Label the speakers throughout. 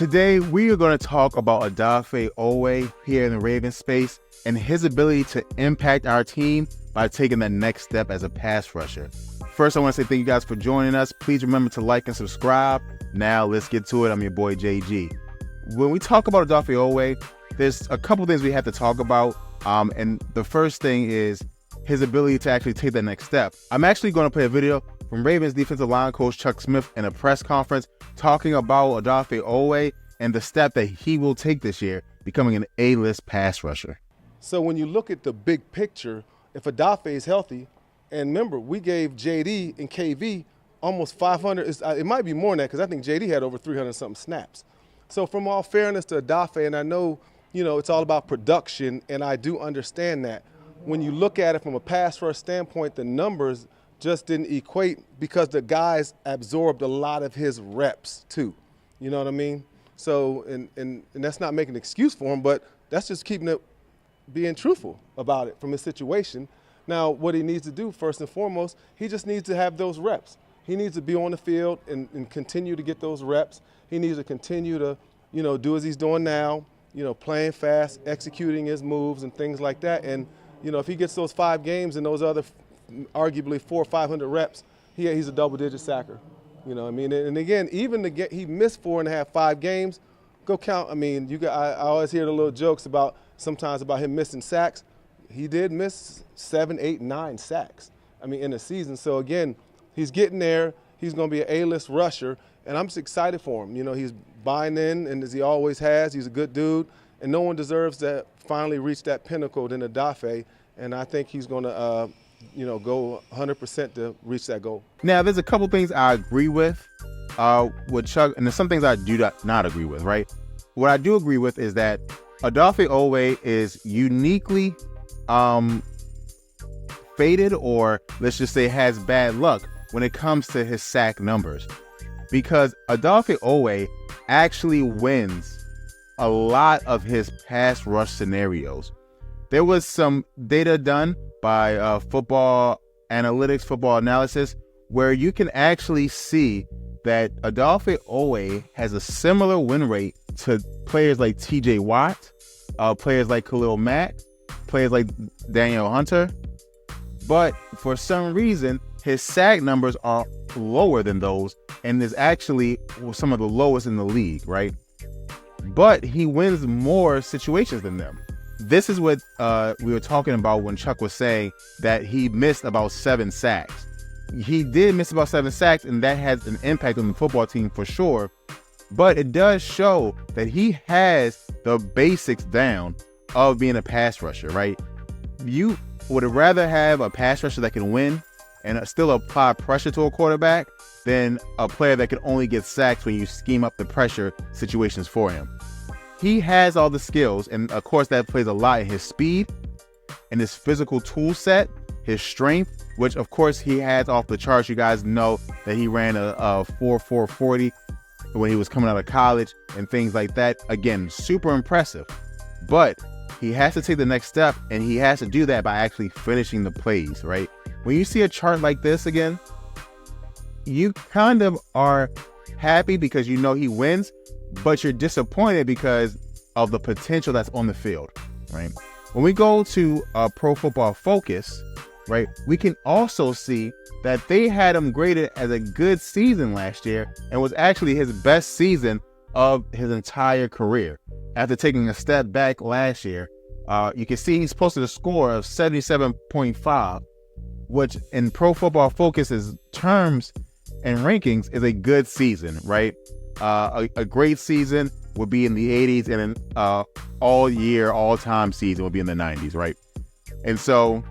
Speaker 1: Today, we are going to talk about Odafe Oweh here in the Ravens space and his ability to impact our team by taking the next step as a pass rusher. First, I want to say thank you guys for joining us. Please remember to like and subscribe. Now, let's get to it. I'm your boy, JG. When we talk about Odafe Oweh, there's a couple things we have to talk about. And the first thing is his ability to actually take that next step. I'm actually going to play a video from Ravens defensive line coach Chuck Smith in a press conference talking about Odafe Oweh and the step that he will take this year, becoming an A-list pass rusher.
Speaker 2: So when you look at the big picture, if Odafe is healthy, and remember, we gave JD and KV almost 500, it might be more than that because I think JD had over 300-something snaps. So from all fairness to Odafe, and I know, it's all about production, and I do understand that. When you look at it from a pass rush standpoint, the numbers just didn't equate because the guys absorbed a lot of his reps too. You know what I mean? So, and that's not making an excuse for him, but that's just being truthful about it from his situation. Now, what he needs to do, first and foremost, he just needs to have those reps. He needs to be on the field and continue to get those reps. He needs to continue to, do as he's doing now, playing fast, executing his moves and things like that. And, if he gets those 5 games and those other arguably 400 or 500 reps, he's a double-digit sacker. And again, even he missed 4.5, 5 games. Go count. I always hear the little jokes sometimes about him missing sacks. He did miss 7, 8, 9 sacks. In a season. So again, he's getting there. He's going to be an A-list rusher, and I'm just excited for him. He's buying in, and as he always has, he's a good dude, and no one deserves to finally reach that pinnacle than Odafe. And I think he's going to, go 100% to reach that goal.
Speaker 1: Now, there's a couple things I agree with Chuck, and there's some things I do not agree with, right? What I do agree with is that Odafe Oweh is uniquely faded, or let's just say has bad luck when it comes to his sack numbers. Because Odafe Oweh actually wins a lot of his pass rush scenarios. There was some data done by football analytics, football analysis, where you can actually see that Odafe Oweh has a similar win rate to players like TJ Watt, players like Khalil Mack, players like Daniel Hunter. But for some reason, his sack numbers are lower than those and is actually some of the lowest in the league, right? But he wins more situations than them. This is what we were talking about when Chuck was saying that he missed about 7 sacks. He did miss about 7 sacks, and that has an impact on the football team for sure. But it does show that he has the basics down of being a pass rusher, right? You would rather have a pass rusher that can win and still apply pressure to a quarterback than a player that can only get sacks when you scheme up the pressure situations for him. He has all the skills, and of course that plays a lot in his speed and his physical tool set, his strength, which of course he has off the charts. You guys know that he ran a 4.4 40 when he was coming out of college and things like that. Again, super impressive. But he has to take the next step, and he has to do that by actually finishing the plays, right? When you see a chart like this again, you kind of are happy because he wins, but you're disappointed because of the potential that's on the field, right? When we go to Pro Football Focus, right, we can also see that they had him graded as a good season last year and was actually his best season of his entire career. After taking a step back last year, you can see he's posted a score of 77.5, which in Pro Football Focus's terms and rankings is a good season, right? A great season would be in the 80s, and an all-time season would be in the 90s, right? And so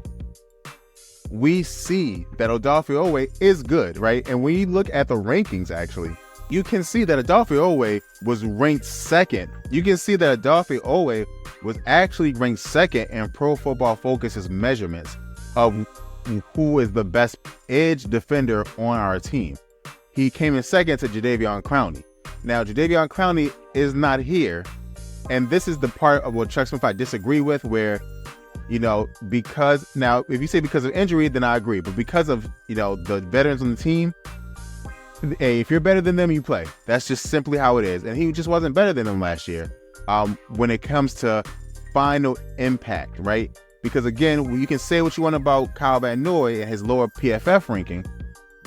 Speaker 1: we see that Odafe Oweh is good, right? And when you look at the rankings, actually, you can see that Odafe Oweh was ranked 2nd. You can see that Odafe Oweh was actually ranked 2nd in Pro Football Focus's measurements of who is the best edge defender on our team. He came in 2nd to Jadeveon Clowney. Now, Jadeveon Clowney is not here, and this is the part of what Chuck Smith I disagree with, where, because now if you say because of injury, then I agree, but because of, the veterans on the team, Hey, if you're better than them, you play. That's just simply how it is. And he just wasn't better than them last year when it comes to final impact, right? Because again, you can say what you want about Kyle Van Noy and his lower PFF ranking,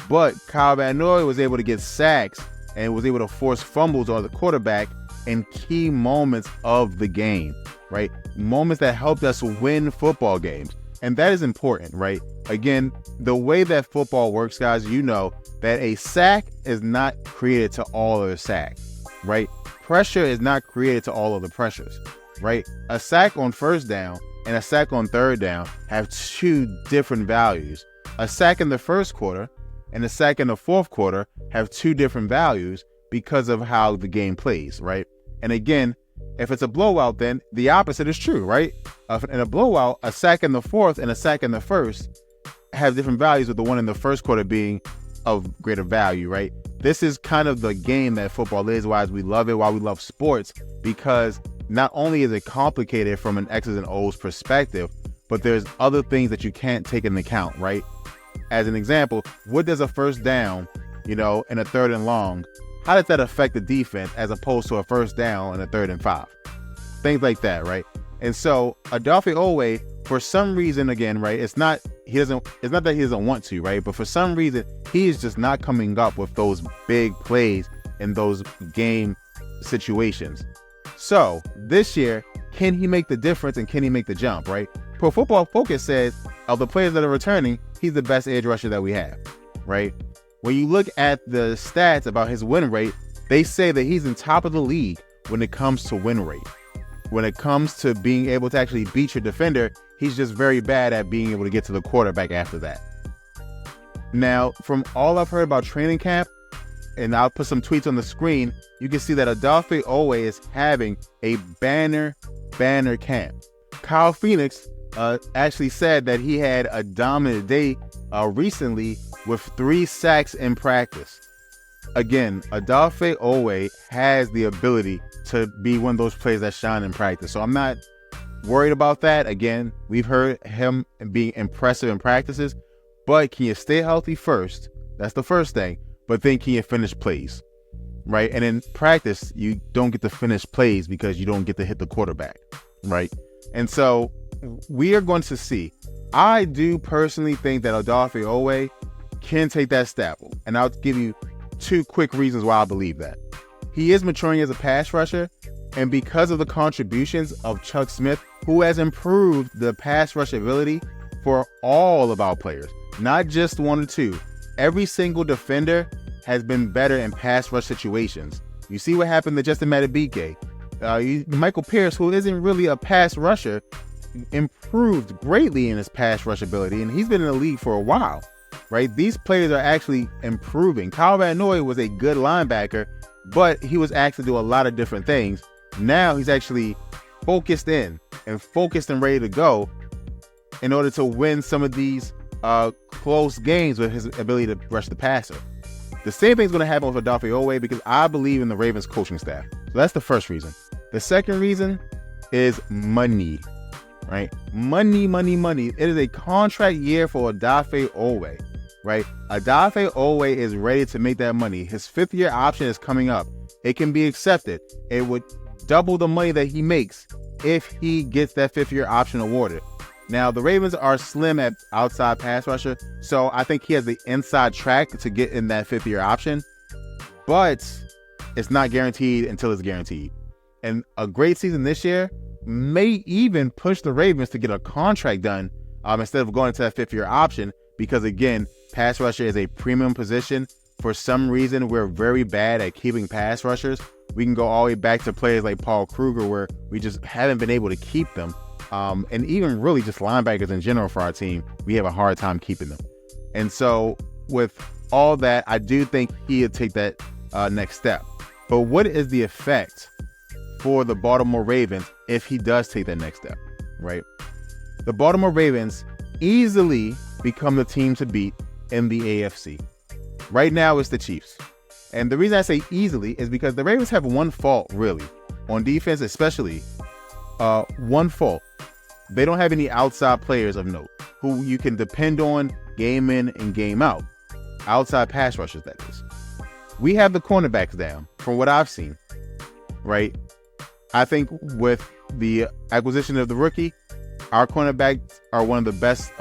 Speaker 1: but Kyle Van Noy was able to get sacks and was able to force fumbles on the quarterback in key moments of the game, right? Moments that helped us win football games. And that is important, right? Again, the way that football works, guys, you know that a sack is not created to all of the sacks, right? Pressure is not created to all of the pressures, right? A sack on first down and a sack on third down have two different values. A sack in the first quarter and a sack in the fourth quarter have two different values because of how the game plays, right? And again, if it's a blowout, then the opposite is true, right? In a blowout, a sack in the fourth and a sack in the first have different values, with the one in the first quarter being of greater value, right? This is kind of the game that football is, why we love it, why we love sports, because not only is it complicated from an X's and O's perspective, but there's other things that you can't take into account, right? As an example, what does a first down, in a third and long, how does that affect the defense as opposed to a first down and a 3rd and 5? Things like that, right? And so Odafe Oweh, for some reason, again, right, it's not that he doesn't want to, right? But for some reason, he is just not coming up with those big plays in those game situations. So this year, can he make the difference and can he make the jump, right? Pro Football Focus says of the players that are returning, he's the best edge rusher that we have, right? When you look at the stats about his win rate, they say that he's in top of the league when it comes to win rate. When it comes to being able to actually beat your defender, he's just very bad at being able to get to the quarterback after that. Now, from all I've heard about training camp, and I'll put some tweets on the screen, you can see that Odafe Oweh is having a banner camp. Kyle Phoenix actually said that he had a dominant day recently with 3 sacks in practice. Again, Odafe Oweh has the ability to be one of those players that shine in practice. So I'm not worried about that. Again, we've heard him being impressive in practices, but can you stay healthy first? That's the first thing. But then can you finish plays, right? And in practice, you don't get to finish plays because you don't get to hit the quarterback, right? And so we are going to see. I do personally think that Odafe Oweh can take that step. And I'll give you 2 quick reasons why I believe that. He is maturing as a pass rusher, and because of the contributions of Chuck Smith, who has improved the pass rush ability for all of our players, not just 1 or 2. Every single defender has been better in pass rush situations. You see what happened to Justin Madubuike. Michael Pierce, who isn't really a pass rusher, improved greatly in his pass rush ability, and he's been in the league for a while, right? These players are actually improving. Kyle Van Noy was a good linebacker, but he was asked to do a lot of different things. Now he's actually focused and ready to go in order to win some of these close games with his ability to rush the passer. The same thing's going to happen with Odafe Oweh because I believe in the Ravens coaching staff. So that's the first reason. The second reason is money, right? Money. It is a contract year for Odafe Oweh, right? Odafe Oweh is ready to make that money. His 5th-year option is coming up. It can be accepted. It would double the money that he makes if he gets that 5th-year option awarded. Now, the Ravens are slim at outside pass rusher, so I think he has the inside track to get in that 5th-year option, but it's not guaranteed until it's guaranteed. And a great season this year may even push the Ravens to get a contract done instead of going to that 5th-year option because, again, pass rusher is a premium position. For some reason, we're very bad at keeping pass rushers. We can go all the way back to players like Paul Kruger where we just haven't been able to keep them. And even really just linebackers in general for our team, we have a hard time keeping them. And so with all that, I do think he'll take that next step. But what is the effect for the Baltimore Ravens if he does take that next step, right? The Baltimore Ravens easily become the team to beat in the AFC. Right now, it's the Chiefs. And the reason I say easily is because the Ravens have one fault, really, on defense especially. One fault. They don't have any outside players of note who you can depend on game in and game out. Outside pass rushers, that is. we have the cornerbacks down from what I've seen, right? I think with the acquisition of the rookie, our cornerbacks are one of the best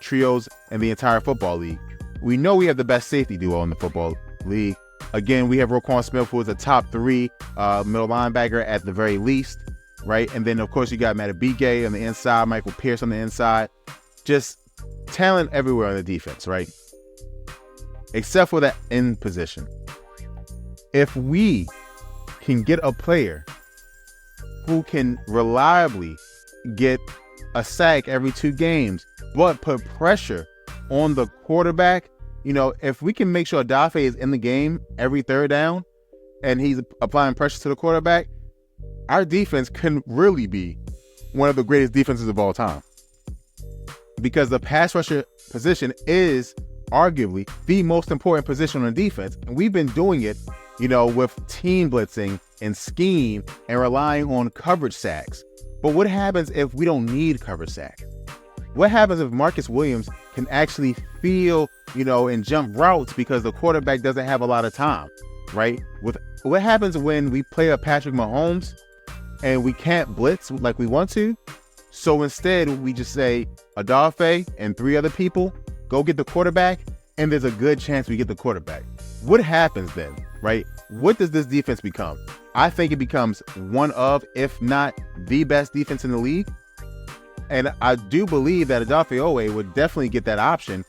Speaker 1: trios in the entire football league. We know we have the best safety duo in the football league. Again, we have Roquan Smith, who is a top 3 middle linebacker at the very least, right? And then, of course, you got Matabike on the inside, Michael Pierce on the inside. Just talent everywhere on the defense, right? Except for that end position. If we can get a player who can reliably get a sack every 2 games, but put pressure on the quarterback, if we can make sure Odafe is in the game every 3rd down and he's applying pressure to the quarterback, our defense can really be one of the greatest defenses of all time. Because the pass rusher position is arguably the most important position on defense. And we've been doing it, with team blitzing and scheme and relying on coverage sacks. But what happens if we don't need coverage sacks? What happens if Marcus Williams can actually feel, and jump routes because the quarterback doesn't have a lot of time, right? What happens when we play a Patrick Mahomes and we can't blitz like we want to? So instead, we just say, Odafe and 3 other people, go get the quarterback, and there's a good chance we get the quarterback. What happens then, right? What does this defense become? I think it becomes one of, if not the best defense in the league. And I do believe that Odafe Oweh would definitely get that option.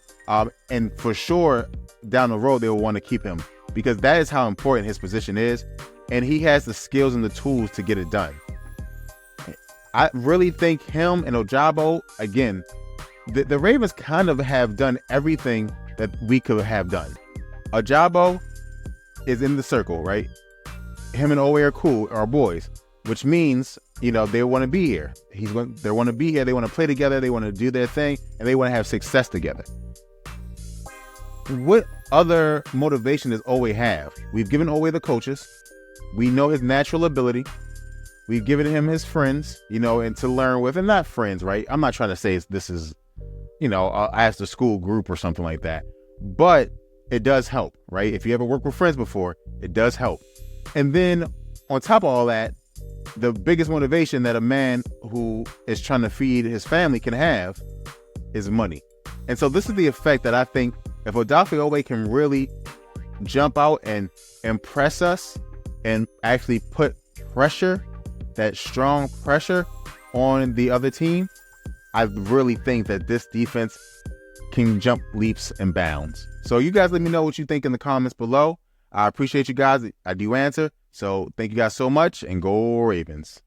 Speaker 1: And for sure, down the road, they will want to keep him because that is how important his position is. And he has the skills and the tools to get it done. I really think him and Ojabo, again, the Ravens kind of have done everything that we could have done. Ojabo is in the circle, right? Him and Oweh are cool, are boys, which means, they want to be here. They want to be here. They want to play together. They want to do their thing, and they want to have success together. What other motivation does Oweh have? We've given Oweh the coaches. We know his natural ability. We've given him his friends, and to learn with, and not friends, right? I'm not trying to say this is, as the school group or something like that, but it does help, right? If you ever worked with friends before, it does help. And then on top of all that, the biggest motivation that a man who is trying to feed his family can have is money. And so this is the effect that I think if Odafe Oweh can really jump out and impress us and actually put pressure, that strong pressure on the other team, I really think that this defense can jump leaps and bounds. So you guys let me know what you think in the comments below. I appreciate you guys. I do answer. So thank you guys so much, and go Ravens.